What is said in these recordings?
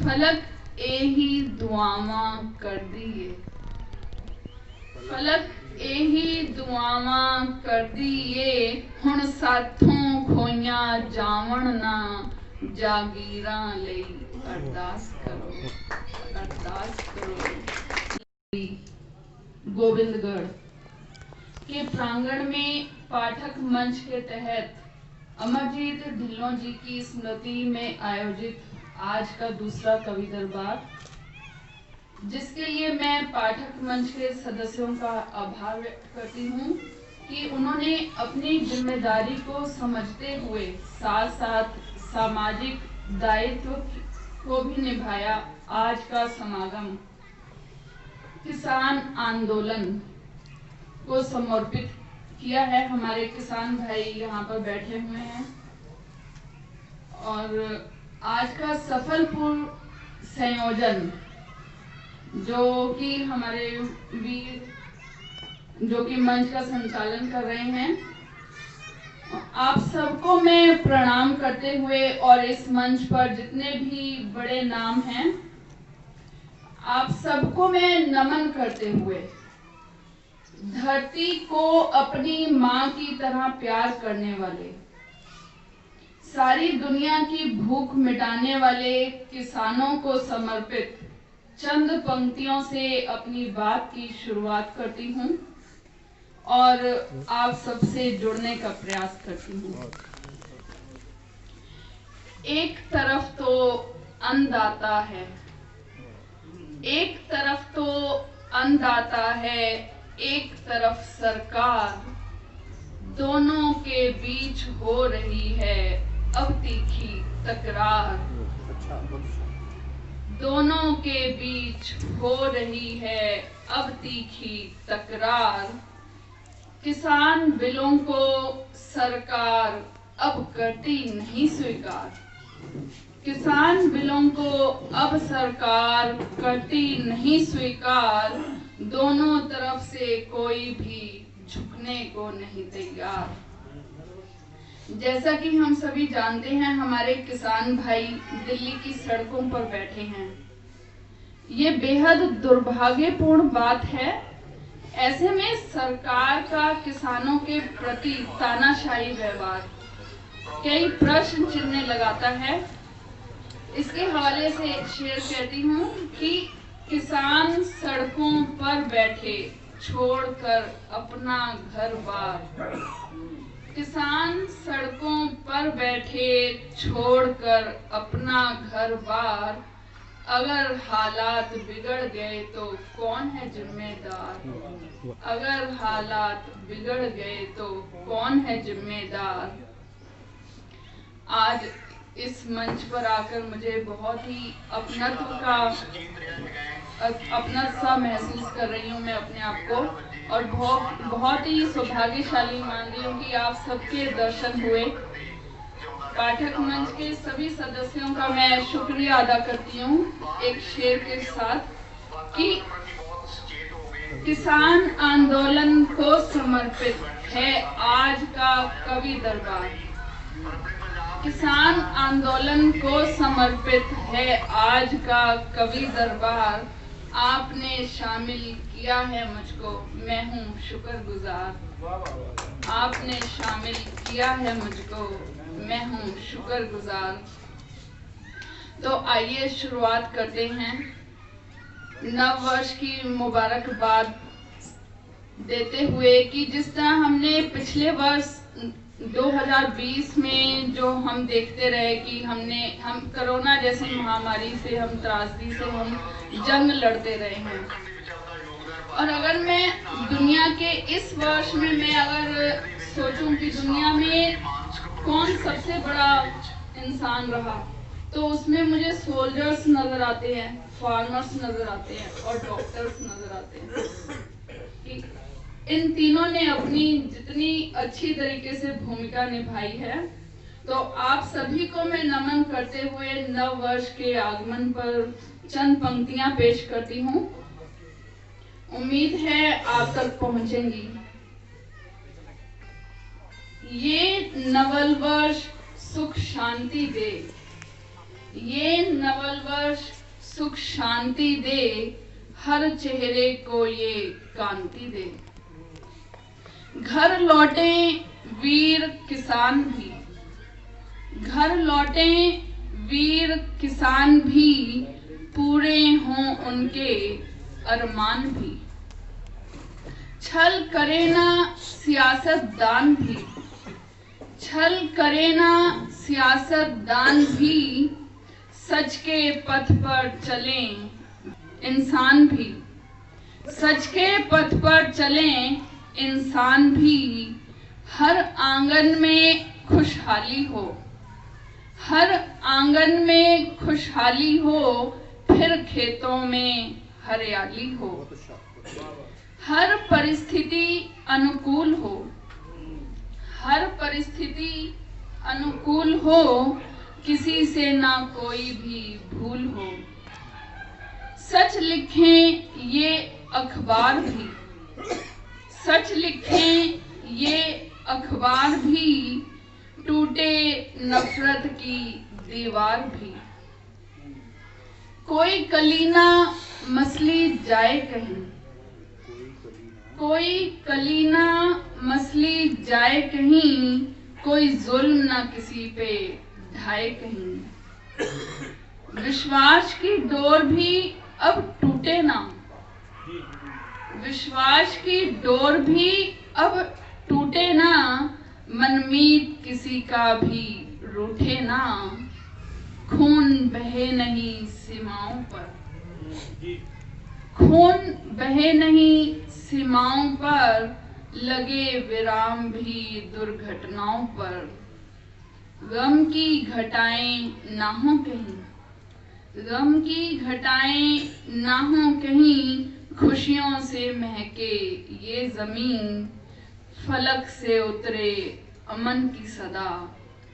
फलक एही दुआवां कर दिए, फलक एही दुआवां कर दिए, हुण साथों खोइयां जावण ना, जागीरां लई अरदास करो, अरदास करो। गोविंदगढ़ के प्रांगण में पाठक मंच के तहत अमरजीत ढिल्लों जी की स्मृति में आयोजित आज का दूसरा कवि दरबार, जिसके लिए मैं पाठक मंच के सदस्यों का आभार व्यक्त करती हूँ कि उन्होंने अपनी जिम्मेदारी को समझते हुए साथ साथ सामाजिक दायित्व को भी निभाया। आज का समागम किसान आंदोलन को समर्पित किया है। हमारे किसान भाई यहाँ पर बैठे हुए हैं और आज का सफल पूर्ण संयोजन जो कि हमारे वीर जो कि मंच का संचालन कर रहे हैं, आप सबको मैं प्रणाम करते हुए और इस मंच पर जितने भी बड़े नाम हैं, आप सबको मैं नमन करते हुए धरती को अपनी माँ की तरह प्यार करने वाले, सारी दुनिया की भूख मिटाने वाले किसानों को समर्पित चंद पंक्तियों से अपनी बात की शुरुआत करती हूँ और आप सबसे जुड़ने का प्रयास करती हूँ। एक तरफ तो अन्नदाता है, एक तरफ तो अन्नदाता है, एक तरफ सरकार, दोनों के बीच हो रही है अब तीखी तकरार, दोनों के बीच हो रही है अब तीखी तकरार, किसान बिलों को सरकार अब करती नहीं स्वीकार, किसान बिलों को अब सरकार करती नहीं स्वीकार, दोनों तरफ से कोई भी झुकने को नहीं तैयार। जैसा कि हम सभी जानते हैं, हमारे किसान भाई दिल्ली की सड़कों पर बैठे हैं। ये बेहद दुर्भाग्यपूर्ण बात है। ऐसे में सरकार का किसानों के प्रति तानाशाही व्यवहार कई प्रश्न चिन्ह लगाता है। इसके हवाले से एक शेर कहती हूँ कि किसान सड़कों पर बैठे छोड़कर अपना घर बार, किसान सड़कों पर बैठे छोड़कर अपना घर बार, अगर हालात बिगड़ गए तो कौन है जिम्मेदार, अगर हालात बिगड़ गए तो कौन है जिम्मेदार। आज इस मंच पर आकर मुझे बहुत ही अपनत्व सा महसूस कर रही हूँ मैं अपने आप को, और बहुत ही सौभाग्यशाली मान रही हूँ कि आप सबके दर्शन हुए। पाठक मंच के सभी सदस्यों का मैं शुक्रिया अदा करती हूँ एक शेर के साथ कि किसान आंदोलन को समर्पित है आज का कवि दरबार, किसान आंदोलन को समर्पित है आज का कवि दरबार, आपने शामिल किया है मुझको, मैं हूँ शुक्रगुजार, आपने शामिल किया है मुझको, मैं हूँ शुक्रगुजार। तो आइए शुरुआत करते हैं। नव वर्ष की मुबारकबाद देते हुए कि जिस तरह हमने पिछले वर्ष 2020 में जो हम देखते रहे कि हम कोरोना जैसी महामारी से, हम त्रासदी से हम जंग लड़ते रहे हैं, और अगर मैं दुनिया के इस वर्ष में मैं अगर सोचूं कि दुनिया में कौन सबसे बड़ा इंसान रहा, तो उसमें मुझे सोल्जर्स नजर आते हैं, फार्मर्स नजर आते हैं और डॉक्टर्स नजर आते हैं। इन तीनों ने अपनी जितनी अच्छी तरीके से भूमिका निभाई है, तो आप सभी को मैं नमन करते हुए नव वर्ष के आगमन पर चंद पंक्तियां पेश करती हूँ। उम्मीद है आप तक पहुंचेंगी। ये नवल वर्ष सुख शांति दे, ये नवल वर्ष सुख शांति दे, हर चेहरे को ये कांति दे। घर लौटे वीर किसान भी, घर लौटे वीर किसान भी, पूरे हों उनके अरमान भी। छल करे ना सियासतदान भी, छल करे ना सियासतदान भी, सच के पथ पर चलें इंसान भी, सच के पथ पर चलें इंसान भी। हर आंगन में खुशहाली हो, हर आंगन में खुशहाली हो, फिर खेतों में हरियाली हो। हर परिस्थिति अनुकूल हो, हर परिस्थिति अनुकूल हो, किसी से ना कोई भी भूल हो। सच लिखें ये अखबार भी, सच लिखें ये अखबार भी, टूटे नफरत की दीवार भी। कोई कलीना मसली जाए कहीं, कोई कलीना मसली जाए कहीं, कोई जुल्म ना किसी पे ढाए कहीं। विश्वास की डोर भी अब टूटे ना, विश्वास की डोर भी अब टूटे ना, मनमीत किसी का भी रूठे ना। खून बहे नहीं सीमाओं पर, खून बहे नहीं सीमाओं पर, लगे विराम भी दुर्घटनाओं पर। गम की घटाएं ना हो कहीं, गम की घटाएं ना हो कहीं, खुशियों से महके ये जमीन। फलक से उतरे अमन की सदा,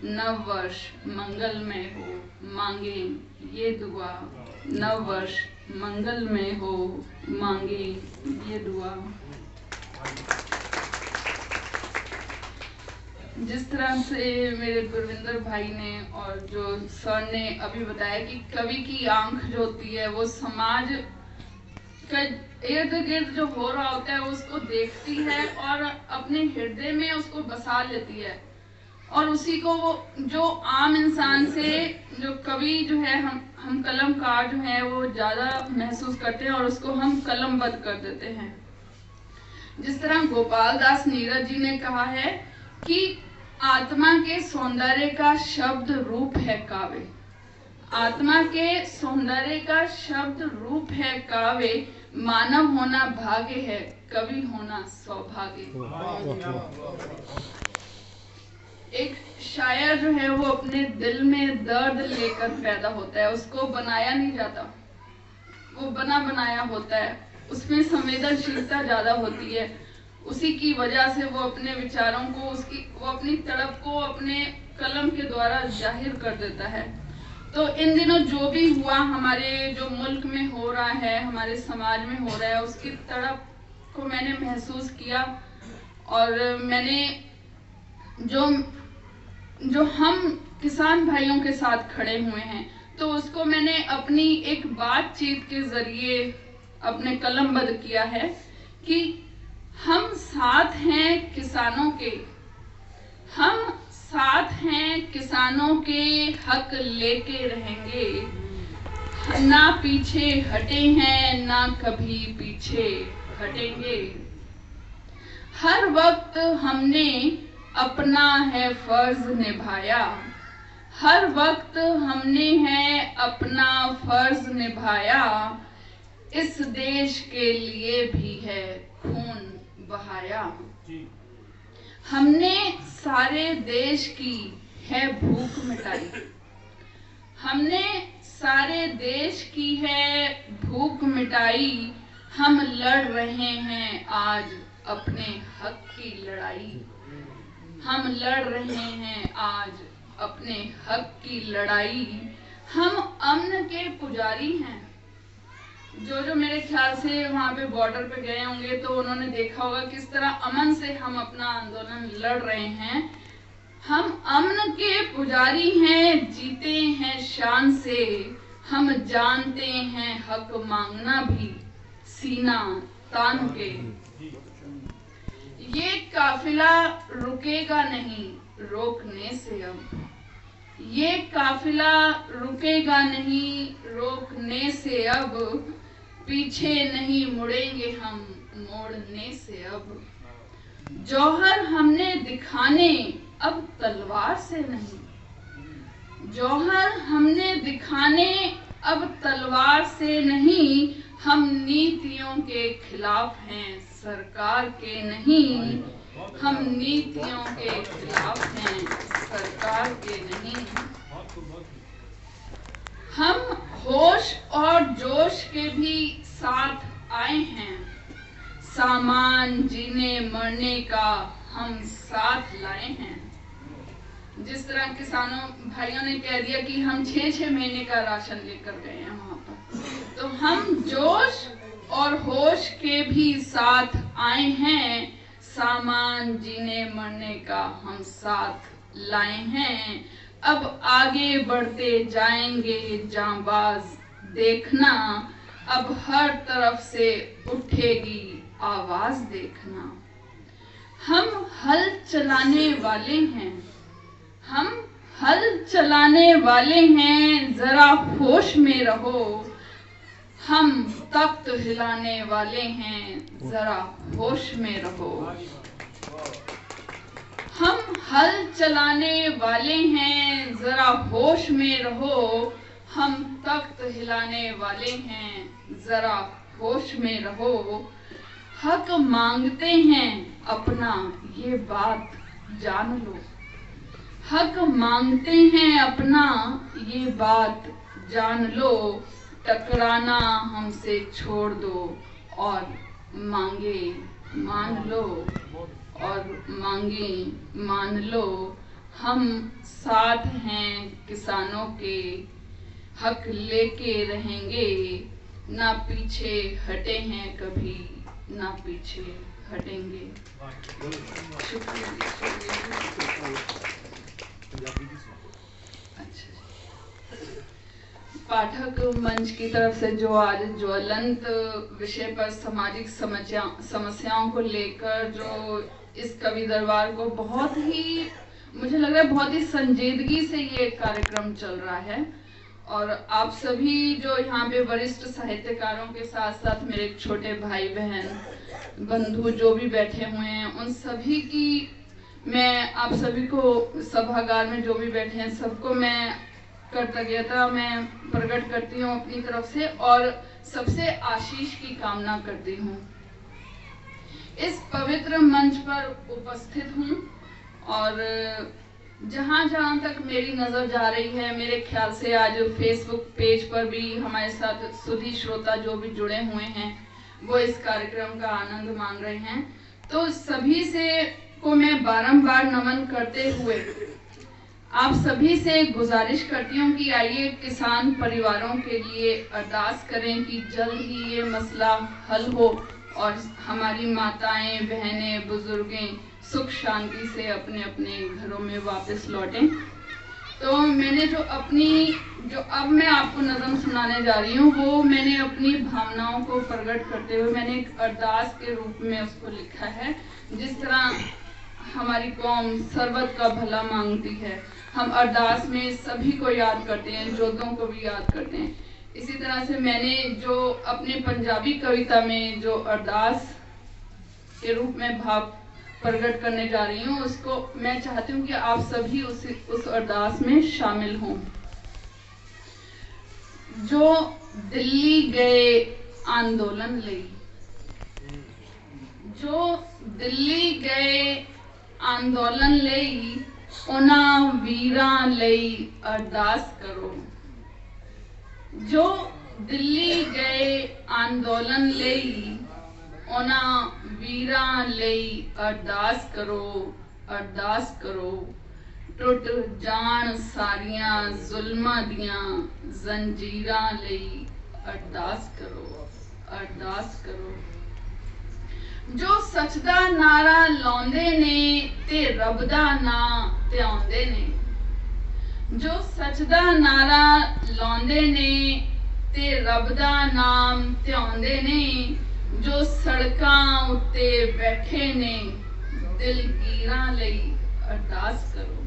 नव वर्ष मंगलमय हो, मांगे ये दुआ। नव वर्ष मंगलमय हो, मांगे ये दुआ। जिस तरह से मेरे गुरविंदर भाई ने और जो सर ने अभी बताया कि कवि की आंख जो होती है वो समाज का इर्द गिर्द जो हो रहा होता है उसको देखती है और अपने हृदय में उसको बसा लेती है, और उसी को वो जो आम इंसान से जो कवि जो है हम कलमकार जो है वो ज्यादा महसूस करते हैं और उसको हम कलमबद्ध कर देते हैं। जिस तरह गोपाल दास नीरज जी ने कहा है कि आत्मा के सौंदर्य का शब्द रूप है काव्य, आत्मा के सौंदर्य का शब्द रूप है काव्य। मानव होना भाग्य है, कवि होना सौभाग्य। एक शायर जो है वो अपने दिल में दर्द लेकर पैदा होता है, उसको बनाया नहीं जाता, वो बना बनाया होता है, उसमें संवेदनशीलता ज्यादा होती है। उसी की वजह से वो अपने विचारों को वो अपनी तड़प को अपने कलम के द्वारा जाहिर कर देता है। तो इन दिनों जो भी हुआ हमारे जो मुल्क में हो रहा है, हमारे समाज में हो रहा है, उसकी तड़प को मैंने महसूस किया और मैंने जो हम किसान भाइयों के साथ खड़े हुए हैं तो उसको मैंने अपनी एक बातचीत के जरिए अपने कलमबद्ध किया है कि हम साथ हैं किसानों के, हम साथ हैं किसानों के, हक लेके रहेंगे, ना पीछे हटे हैं ना कभी पीछे हटेंगे। हर वक्त हमने अपना है फर्ज निभाया, हर वक्त हमने है अपना फर्ज निभाया, इस देश के लिए भी है खून बहाया। हमने सारे देश की है भूख मिटाई, हमने सारे देश की है भूख मिटाई, हम लड़ रहे हैं आज अपने हक की लड़ाई, हम लड़ रहे हैं आज अपने हक की लड़ाई। हम अमन के पुजारी हैं। जो मेरे ख्याल से वहां पे बॉर्डर पे गए होंगे तो उन्होंने देखा होगा किस तरह अमन से हम अपना आंदोलन लड़ रहे हैं। हम अमन के पुजारी हैं, जीते हैं शान से, हम जानते हैं हक मांगना भी सीना तान के। ये काफिला रुकेगा नहीं रोकने से अब, ये काफिला रुकेगा नहीं रोकने से अब, पीछे नहीं मुड़ेंगे हम मोड़ने से अब। जौहर हमने दिखाने अब तलवार से नहीं, जौहर हमने दिखाने अब तलवार से नहीं, हम नीतियों के खिलाफ हैं सरकार के नहीं, हम नीतियों के खिलाफ हैं सरकार के नहीं। हम होश और जोश के भी साथ आए हैं, सामान जीने मरने का हम साथ लाए हैं। जिस तरह किसानों भाइयों ने कह दिया कि हम 6-6 महीने का राशन लेकर गए हैं वहां पर, तो हम जोश और होश के भी साथ आए हैं, सामान जीने मरने का हम साथ लाए हैं। अब आगे बढ़ते जाएंगे जांबाज देखना, अब हर तरफ से उठेगी आवाज देखना। हम हल चलाने वाले हैं, हम हल चलाने वाले हैं, जरा होश में रहो। हम तख्त हिलाने वाले हैं, जरा होश में रहो। हम हल चलाने वाले हैं, जरा होश में रहो। हम तख्त हिलाने वाले हैं, जरा होश में रहो। हक मांगते हैं अपना ये बात जान लो, हक मांगते हैं अपना ये बात जान लो। टकराना हमसे छोड़ दो और मांगे मान लो, और मांगे मान लो। हम साथ हैं किसानों के, हक लेके रहेंगे, ना पीछे हटे हैं कभी, ना पीछे हटेंगे। शुक्रिया। अच्छा, पाठक मंच की तरफ से जो आज ज्वलंत विषय पर सामाजिक समस्याओं को लेकर जो इस कवि दरबार को बहुत ही, मुझे लग रहा है बहुत ही संजीदगी से ये कार्यक्रम चल रहा है। और आप सभी जो यहाँ पे वरिष्ठ साहित्यकारों के साथ साथ मेरे छोटे भाई बहन बंधु जो भी बैठे हुए हैं, उन सभी की मैं आप सभी को सभागार में जो भी बैठे हैं सबको मैं कृतज्ञता मैं प्रकट करती हूँ अपनी तरफ से, और सबसे आशीष की कामना करती हूँ। इस पवित्र मंच पर उपस्थित हूँ और जहाँ जहाँ तक मेरी नजर जा रही है, मेरे ख्याल से आज फेसबुक पेज पर भी हमारे साथ सुधी श्रोता जो भी जुड़े हुए हैं वो इस कार्यक्रम का आनंद मान रहे हैं। तो सभी से को मैं बारंबार नमन करते हुए आप सभी से गुजारिश करती हूँ कि आइए किसान परिवारों के लिए अरदास करें कि जल्द ही ये मसला हल हो और हमारी माताएं बहनें बुजुर्गें सुख शांति से अपने अपने घरों में वापस लौटें। तो मैंने जो अब मैं आपको नज़म सुनाने जा रही हूँ वो मैंने अपनी भावनाओं को प्रकट करते हुए मैंने एक अरदास के रूप में उसको लिखा है। जिस तरह हमारी कौम सरबत का भला मांगती है, हम अरदास में सभी को याद करते हैं, योद्धाओं को भी याद करते हैं। इसी तरह से मैंने जो अपने पंजाबी कविता में जो अरदास के रूप में भाव प्रकट करने जा रही हूँ, उसको मैं चाहती हूँ कि आप सभी उस अरदास में शामिल हों। जो दिल्ली गए आंदोलन लई, जो दिल्ली गए आंदोलन लई, उन्हां वीरां लई अरदास करो। जो दिल्ली गए आंदोलन लई, उन्हां वीरां लई अरदास करो, अरदास करो। टुट जान सारियां जुल्मां दियां जंजीरां लई अरदास करो, अरदास करो। जो सच दा नारा लाउंदे ने ते रब दा नां ध्याउंदे ने। जो सच दा नारा लाउंदे ने ते रब दा नाम ध्याउंदे ने। जो सड़कां उत्ते बैठे ने दिलगीरां लई अरदास करो,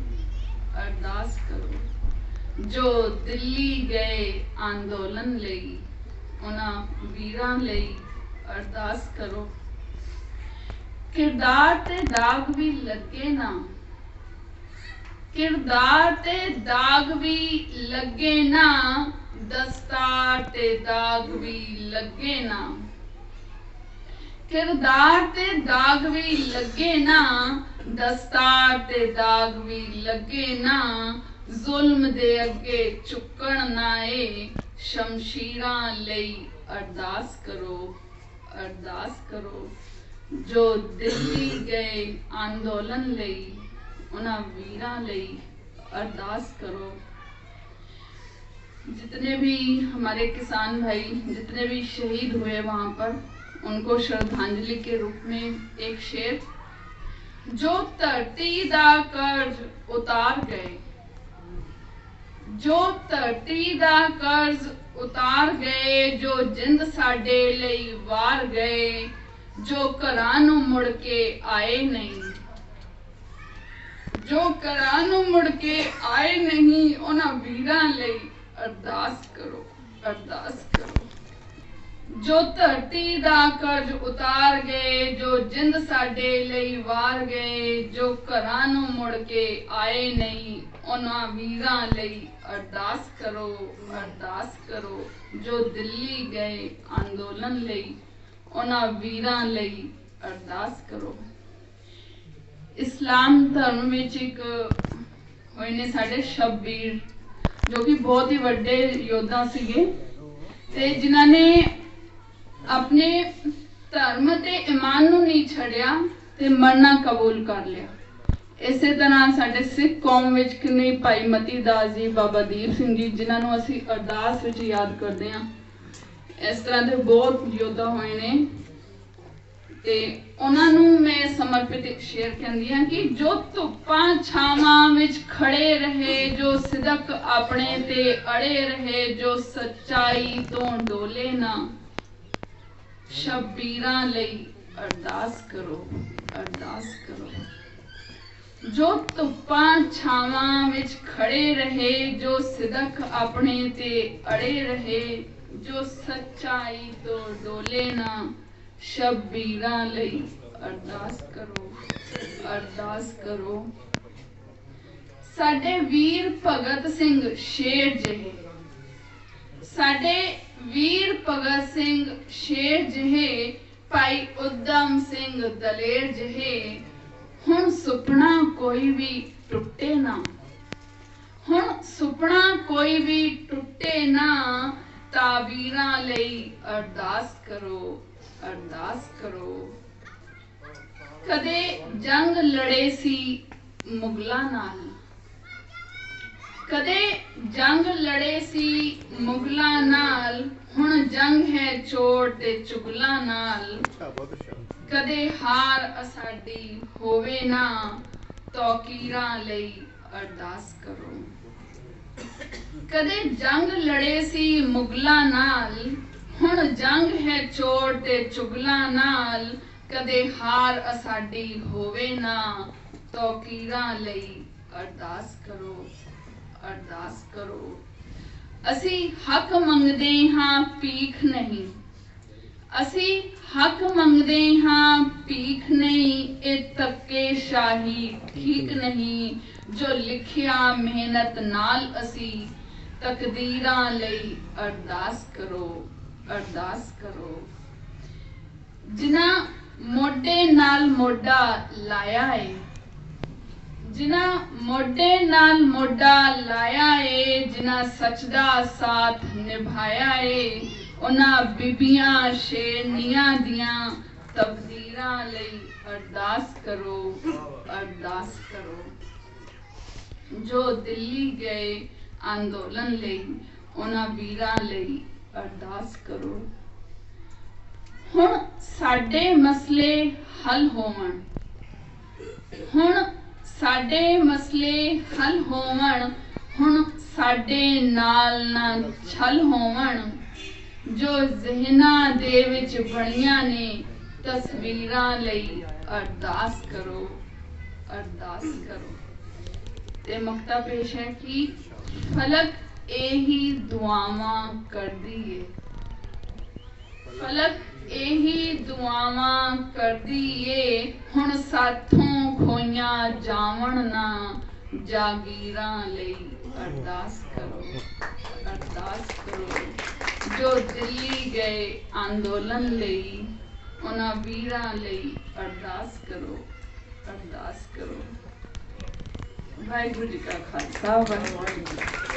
अरदास करो। जो दिल्ली गए अंदोलन लई उन्हां वीरां लई अरदास करो। किरदार ते दाग भी लगे ना, किरदार ते दाग भी लगे ना, दस्तार ते दाग भी लगे ना। किरदार ते दाग भी लगे ना, दस्तार ते दाग भी लगे ना। जुल्म दे अगे झुकण ना ए, शमशीरां लई अरदास करो, अरदास करो। जो दिल्ली गए अंदोलन लई उन्हां वीरां लई अरदास करो। जितने भी हमारे किसान भाई जितने भी शहीद हुए वहां पर, उनको श्रद्धांजलि के रूप में एक शेर। जो धरती दा कर्ज उतार गए, जो धरती दा कर्ज उतार गए। जो जिंद साडे लई वार गए, जो घरां नूं मुड़ के आए नहीं। जो घरां नूं मुड़ के आए नहीं, उन्हां वीरां लई अरदास करो, अरदास करो। जो धरती दा कर्ज उतार गए, जो जिंद साडे लई वार गए। जो घरां नूं मुड़ के आए नहीं, उन्हां वीरां लई अरदास करो, अरदास करो। जो दिल्ली गए अंदोलन लई उन्हां वीरां लई अरदास करो। इस्लाम धर्म विच एक होए ने साडे शब्बीर, जो कि बहुत ही वड्डे योद्धा सीगे ते जिन्हां ने अपने धर्म ते ईमान नूं नहीं छड़िया ते मरना कबूल कर लिया। इसे तरह साडे सिख कौम विच किन्ने भाई मती दास जी, बाबा दीप सिंह जी, जिन्हां नूं असीं अरदास विच याद करदे हां। इस तरह दे बहुत योद्धा होए ने ते उन्हां नूं मैं समर्पित एक शेर कहंदी हां कि जो धुप्पां छावां विच खड़े रहे, जो सिदक अपने ते अड़े रहे। जो सच्चाई तो डोले ना, शब्बीरां लई अरदास करो, अरदास करो। जो धुप्पां छावां विच खड़े रहे, जो सिदक अपने ते अड़े रहे। जो सच्चाई तो डोले ना, शब्बीरां लई अरदास करो, अरदास करो। साडे वीर भगत सिंह शेर जिहे, साडे वीर भगत सिंह शेर जिहे, भाई उधम सिंह दलेर जिहे। हुण सुपना कोई भी टुटे ना, हुण सुपना कोई भी टुटे ना। तावीरां लई अरदास करो, अरदास करो। कदे जंग लड़े सी मुगलां नाल, कदे जंग लड़े सी मुगलां नाल। हुण जंग है चोर ते चुगलां नाल। कदे हार असाडी होवे ना, तौकीरां लई अरदास करो। कदे जंग लड़े सी मुगलां नाल, हुण जंग है चोर ते चुगलां नाल। कदे हार असाडी होवे ना, तौकीरां लई अरदास करो, अरदास करो। असी हक मंगदे हां भीख नहीं, असी हक मंगदे हां भीख नहीं। ए धक्के शाही ठीक नहीं, जो लिखिया मेहनत नाल असी। तकदीरां लई अरदास करो, अरदास करो। जिन्हां मोढे नाल मोढा लाया है, जिन्हां मोढे नाल मोढा लाया है। जिन्हां सच दा साथ निभाया है, उन्हां बीबियां शेरनियां दियां तकदीरां लई अरदास करो, अरदास करो। जो दिल्ली गए अंदोलन लई उन्हां वीरां लई अरदास करो। ਹੁਣ ਸਾਡੇ ਮਸਲੇ ਹੱਲ ਹੋਵਣ, ਹੁਣ ਸਾਡੇ ਮਸਲੇ ਹੱਲ ਹੋਵਣ, ਹੁਣ ਸਾਡੇ ਨਾਲ ਨਾ ਛਲ ਹੋਵਣ। ਜੋ ਜ਼ਿਹਨਾਂ ਦੇ ਵਿੱਚ ਬਣੀਆਂ ਨੇ ਤਸਵੀਰਾਂ ਲਈ ਅਰਦਾਸ ਕਰੋ, ਅਰਦਾਸ ਕਰੋ। ਤੇ ਮਕਤਾ ਪੇਸ਼ ਹੈ ਕਿ ਫਲਕ ਇਹੀ ਦੁਆਵਾਂ ਕਰਦੀ ਏ, ਫਲਕ ਇਹੀ ਦੁਆਵਾਂ ਕਰਦੀ ਏ। ਹੁਣ ਸਾਥੋਂ ਖੋਈਆਂ ਜਾਵਣ ਨਾ ਜਾਗੀਰਾਂ ਲਈ ਅਰਦਾਸ ਕਰੋ, ਅਰਦਾਸ ਕਰੋ। ਜੋ ਦਿੱਲੀ ਗਏ ਅੰਦੋਲਨ ਲਈ ਉਹਨਾਂ ਵੀਰਾਂ ਲਈ ਅਰਦਾਸ ਕਰੋ, ਅਰਦਾਸ ਕਰੋ। ਵਾਹਿਗੁਰੂ ਜੀ ਕਾ ਖਾਲਸਾ, ਵਾਹਿਗੁਰੂ ਜੀ ਕੀ ਫਤਿਹ।